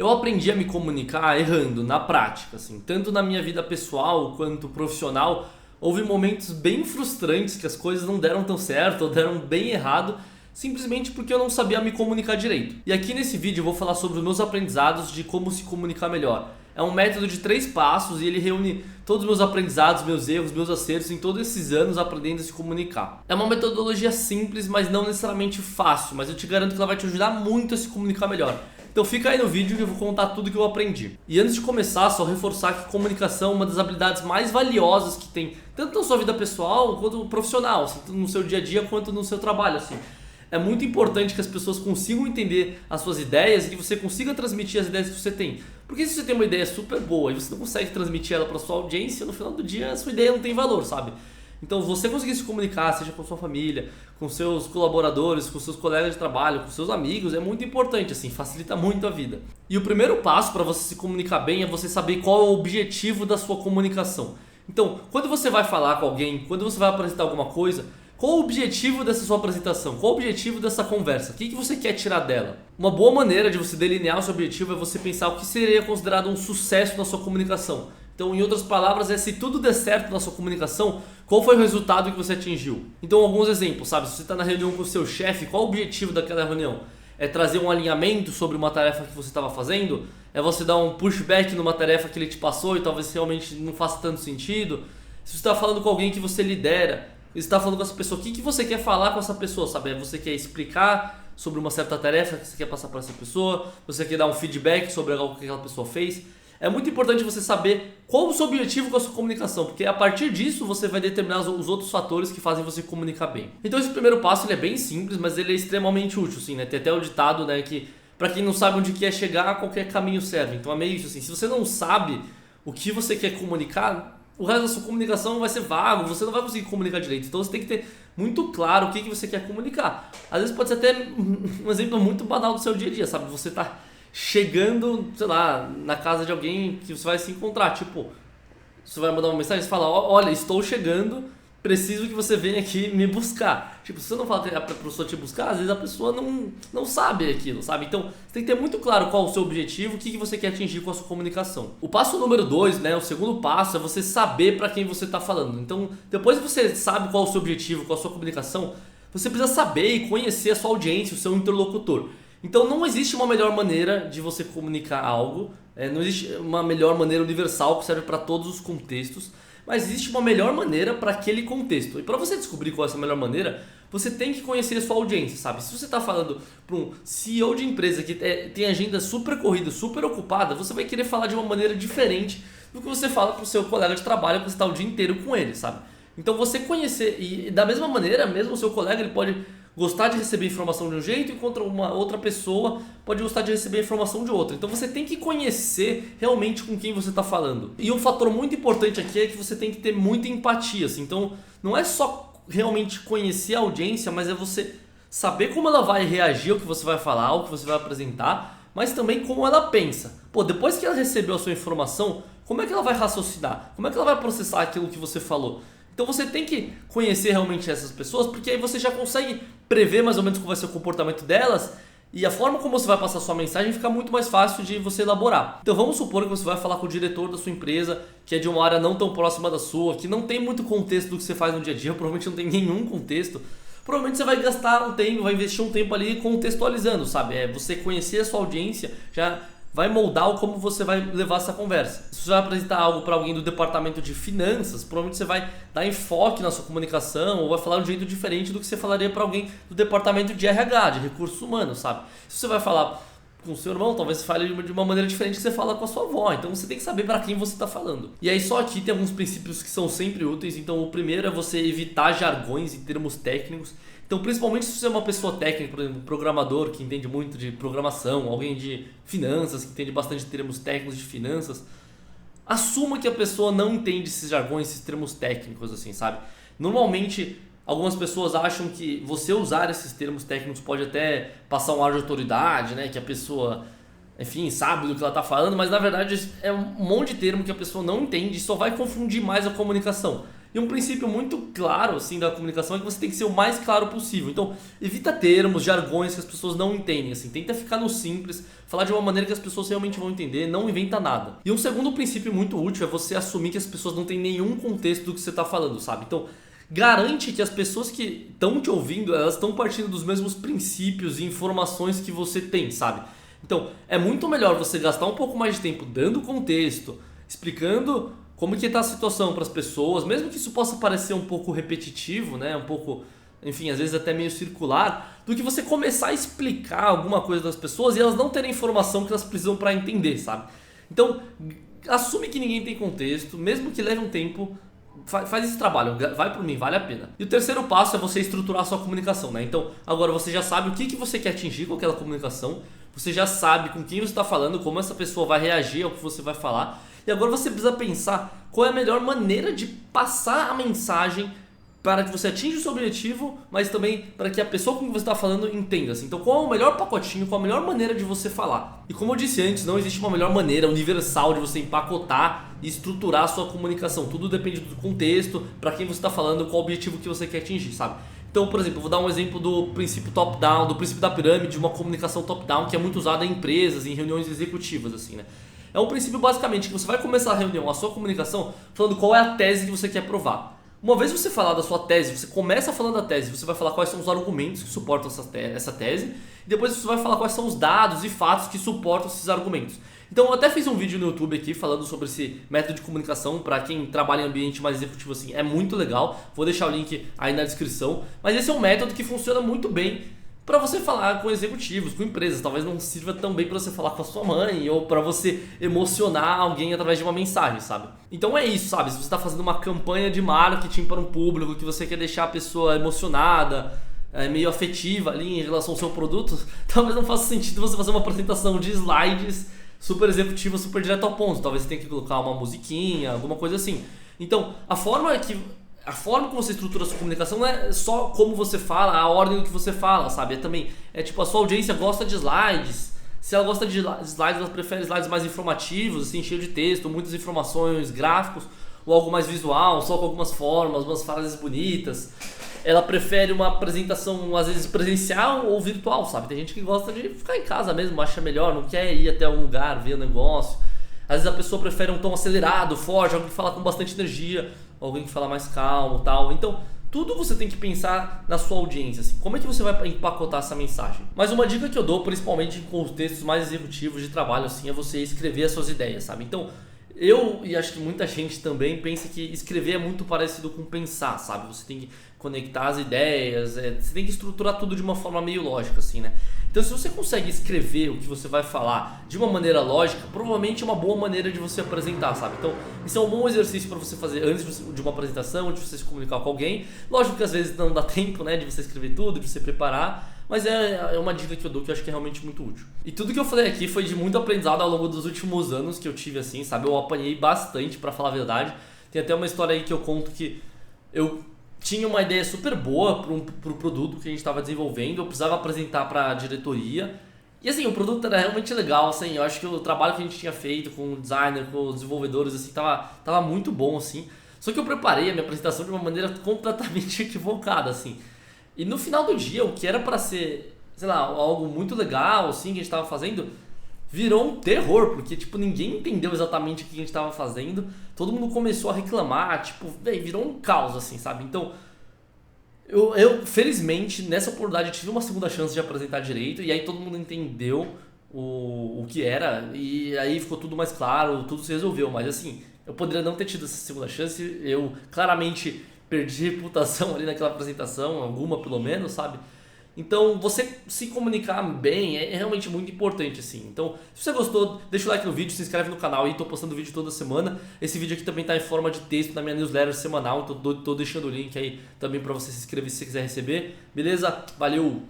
Eu aprendi a me comunicar errando, na prática, assim, tanto na minha vida pessoal quanto profissional. Houve momentos bem frustrantes que as coisas não deram tão certo ou deram bem errado, simplesmente porque eu não sabia me comunicar direito. E aqui nesse vídeo eu vou falar sobre os meus aprendizados de como se comunicar melhor. É um método de 3 passos e ele reúne todos os meus aprendizados, meus erros, meus acertos em todos esses anos aprendendo a se comunicar. É uma metodologia simples, mas não necessariamente fácil, mas eu te garanto que ela vai te ajudar muito a se comunicar melhor. Então fica aí no vídeo que eu vou contar tudo que eu aprendi. E antes de começar, só reforçar que comunicação é uma das habilidades mais valiosas que tem, tanto na sua vida pessoal quanto profissional, assim, tanto no seu dia a dia quanto no seu trabalho, assim. É muito importante que as pessoas consigam entender as suas ideias e que você consiga transmitir as ideias que você tem. Porque se você tem uma ideia super boa e você não consegue transmitir ela para sua audiência, no final do dia a sua ideia não tem valor, sabe? Então você conseguir se comunicar, seja com sua família, com seus colaboradores, com seus colegas de trabalho, com seus amigos, é muito importante, assim, facilita muito a vida. E o primeiro passo para você se comunicar bem é você saber qual é o objetivo da sua comunicação. Então, quando você vai falar com alguém, quando você vai apresentar alguma coisa, qual o objetivo dessa sua apresentação? Qual o objetivo dessa conversa? O que você quer tirar dela? Uma boa maneira de você delinear o seu objetivo é você pensar o que seria considerado um sucesso na sua comunicação. Então, em outras palavras, se tudo der certo na sua comunicação, qual foi o resultado que você atingiu? Então, alguns exemplos, sabe? Se você está na reunião com o seu chefe, qual o objetivo daquela reunião? É trazer um alinhamento sobre uma tarefa que você estava fazendo? É você dar um pushback numa tarefa que ele te passou e talvez realmente não faça tanto sentido? Se você está falando com alguém que você lidera, você está falando com essa pessoa, o que você quer falar com essa pessoa, sabe? Você quer explicar sobre uma certa tarefa que você quer passar para essa pessoa? Você quer dar um feedback sobre algo que aquela pessoa fez? É muito importante você saber qual o seu objetivo com a sua comunicação, porque a partir disso você vai determinar os outros fatores que fazem você comunicar bem. Então esse primeiro passo ele é bem simples, mas ele é extremamente útil, assim, né? Tem até o ditado, né, que para quem não sabe onde quer chegar, qualquer caminho serve. Então é meio isso, assim, se você não sabe o que você quer comunicar, o resto da sua comunicação vai ser vago, você não vai conseguir comunicar direito. Então você tem que ter muito claro o que você quer comunicar. Às vezes pode ser até um exemplo muito banal do seu dia a dia, sabe? Você tá chegando, sei lá, na casa de alguém que você vai se encontrar, tipo, você vai mandar uma mensagem e fala, olha, estou chegando, preciso que você venha aqui me buscar. Tipo, se você não fala pra pessoa te buscar, às vezes a pessoa não sabe aquilo, sabe? Então, você tem que ter muito claro qual é o seu objetivo, o que você quer atingir com a sua comunicação. O passo número 2, né, o segundo passo, é você saber para quem você está falando. Então, depois que você sabe qual é o seu objetivo, qual é a sua comunicação, você precisa saber e conhecer a sua audiência, o seu interlocutor. Então não existe uma melhor maneira de você comunicar algo, não existe uma melhor maneira universal que serve para todos os contextos, mas existe uma melhor maneira para aquele contexto. E para você descobrir qual é essa melhor maneira, você tem que conhecer a sua audiência, sabe? Se você está falando para um CEO de empresa que tem agenda super corrida, super ocupada, você vai querer falar de uma maneira diferente do que você fala para o seu colega de trabalho que você está o dia inteiro com ele, sabe? Então você conhecer, e da mesma maneira, mesmo o seu colega ele pode gostar de receber informação de um jeito, enquanto uma outra pessoa pode gostar de receber informação de outra. Então você tem que conhecer realmente com quem você está falando. E um fator muito importante aqui é que você tem que ter muita empatia, assim. Então não é só realmente conhecer a audiência, mas é você saber como ela vai reagir ao que você vai falar, ao que você vai apresentar, mas também como ela pensa. Pô, depois que ela recebeu a sua informação, como é que ela vai raciocinar? Como é que ela vai processar aquilo que você falou? Então você tem que conhecer realmente essas pessoas, porque aí você já consegue prever mais ou menos como vai ser o comportamento delas e a forma como você vai passar a sua mensagem fica muito mais fácil de você elaborar. Então vamos supor que você vai falar com o diretor da sua empresa, que é de uma área não tão próxima da sua, que não tem muito contexto do que você faz no dia a dia, provavelmente não tem nenhum contexto. Provavelmente você vai gastar um tempo, vai investir um tempo ali contextualizando, sabe? Você conhecer a sua audiência já vai moldar como você vai levar essa conversa. Se você vai apresentar algo para alguém do departamento de finanças, provavelmente você vai dar enfoque na sua comunicação ou vai falar de um jeito diferente do que você falaria para alguém do departamento de RH, de recursos humanos, sabe? Se você vai falar com o seu irmão, talvez você fale de uma maneira diferente que você fala com a sua avó. Então você tem que saber para quem você está falando. E aí só aqui tem alguns princípios que são sempre úteis. Então o primeiro é você evitar jargões e termos técnicos. Então, principalmente se você é uma pessoa técnica, por exemplo, um programador que entende muito de programação, alguém de finanças que entende bastante de termos técnicos de finanças, assuma que a pessoa não entende esses jargões, esses termos técnicos, assim, sabe? Normalmente, algumas pessoas acham que você usar esses termos técnicos pode até passar um ar de autoridade, né? Que a pessoa, enfim, sabe do que ela está falando, mas na verdade é um monte de termo que a pessoa não entende e só vai confundir mais a comunicação. E um princípio muito claro assim da comunicação é que você tem que ser o mais claro possível. Então, evita termos, jargões que as pessoas não entendem, assim. Tenta ficar no simples, falar de uma maneira que as pessoas realmente vão entender, não inventa nada. E um segundo princípio muito útil é você assumir que as pessoas não têm nenhum contexto do que você está falando, sabe? Então, garante que as pessoas que estão te ouvindo, elas estão partindo dos mesmos princípios e informações que você tem, sabe? Então, é muito melhor você gastar um pouco mais de tempo dando contexto, explicando como que está a situação para as pessoas, mesmo que isso possa parecer um pouco repetitivo, né? Um pouco, enfim, às vezes até meio circular, do que você começar a explicar alguma coisa das pessoas e elas não terem a informação que elas precisam para entender, sabe? Então, assume que ninguém tem contexto, mesmo que leve um tempo. Faz esse trabalho, vai por mim, vale a pena. E o terceiro passo é você estruturar a sua comunicação, né? Então, agora você já sabe o que você quer atingir com aquela comunicação, você já sabe com quem você está falando, como essa pessoa vai reagir ao que você vai falar. E agora você precisa pensar qual é a melhor maneira de passar a mensagem para que você atinja o seu objetivo, mas também para que a pessoa com quem você está falando entenda. Assim. Então, qual é o melhor pacotinho, qual a melhor maneira de você falar? E como eu disse antes, não existe uma melhor maneira universal de você empacotar e estruturar a sua comunicação. Tudo depende do contexto, para quem você está falando, qual o objetivo que você quer atingir, sabe? Então, por exemplo, eu vou dar um exemplo do princípio top-down, do princípio da pirâmide, de uma comunicação top-down que é muito usada em empresas, em reuniões executivas, assim, né? É um princípio basicamente que você vai começar a reunião, a sua comunicação, falando qual é a tese que você quer provar. Uma vez você falar da sua tese, você começa falando da tese, você vai falar quais são os argumentos que suportam essa tese, e depois você vai falar quais são os dados e fatos que suportam esses argumentos. Então eu até fiz um vídeo no YouTube aqui falando sobre esse método de comunicação para quem trabalha em ambiente mais executivo assim, é muito legal, vou deixar o link aí na descrição, mas esse é um método que funciona muito bem para você falar com executivos, com empresas. Talvez não sirva tão bem para você falar com a sua mãe ou para você emocionar alguém através de uma mensagem, sabe? Então é isso, sabe? Se você está fazendo uma campanha de marketing para um público que você quer deixar a pessoa emocionada, meio afetiva ali em relação ao seu produto, talvez não faça sentido você fazer uma apresentação de slides super executiva, super direto ao ponto. Talvez você tenha que colocar uma musiquinha, alguma coisa assim. Então, a forma que você estrutura a sua comunicação não é só como você fala, a ordem do que você fala, sabe? É tipo, a sua audiência gosta de slides. Se ela gosta de slides, ela prefere slides mais informativos, assim, cheio de texto, muitas informações, gráficos, ou algo mais visual, só com algumas formas, umas frases bonitas. Ela prefere uma apresentação, às vezes, presencial ou virtual, sabe? Tem gente que gosta de ficar em casa mesmo, acha melhor, não quer ir até um lugar, ver o negócio. Às vezes a pessoa prefere um tom acelerado, forte, alguém que fala com bastante energia, alguém que fala mais calmo e tal. Então, tudo você tem que pensar na sua audiência, assim. Como é que você vai empacotar essa mensagem? Mas uma dica que eu dou, principalmente em contextos mais executivos de trabalho, assim, é você escrever as suas ideias, sabe? Então, eu e acho que muita gente também pensa que escrever é muito parecido com pensar, sabe? Você tem que conectar as ideias, você tem que estruturar tudo de uma forma meio lógica, assim, né? Então, se você consegue escrever o que você vai falar de uma maneira lógica, provavelmente é uma boa maneira de você apresentar, sabe? Então, isso é um bom exercício para você fazer antes de uma apresentação, de você se comunicar com alguém. Lógico que às vezes não dá tempo, né, de você escrever tudo, de você preparar, mas é uma dica que eu dou que eu acho que é realmente muito útil. E tudo que eu falei aqui foi de muito aprendizado ao longo dos últimos anos que eu tive, assim, sabe? Eu apanhei bastante, para falar a verdade. Tem até uma história aí que eu conto que eu tinha uma ideia super boa pro produto que a gente estava desenvolvendo, eu precisava apresentar para a diretoria. E assim, o produto era realmente legal, assim, eu acho que o trabalho que a gente tinha feito com o designer, com os desenvolvedores, assim, tava muito bom, assim. Só que eu preparei a minha apresentação de uma maneira completamente equivocada, assim. E no final do dia, o que era para ser, sei lá, algo muito legal, assim, que a gente estava fazendo, virou um terror, porque, tipo, ninguém entendeu exatamente o que a gente tava fazendo, todo mundo começou a reclamar, tipo, virou um caos, assim, sabe? Então, eu felizmente, nessa oportunidade, tive uma segunda chance de apresentar direito, e aí todo mundo entendeu o que era, e aí ficou tudo mais claro, tudo se resolveu, mas assim, eu poderia não ter tido essa segunda chance, eu claramente perdi reputação ali naquela apresentação, alguma pelo menos, sabe? Então, você se comunicar bem é realmente muito importante, assim. Então, se você gostou, deixa o like no vídeo, se inscreve no canal aí, tô postando vídeo toda semana. Esse vídeo aqui também tá em forma de texto na minha newsletter semanal, então tô deixando o link aí também pra você se inscrever se você quiser receber. Beleza? Valeu!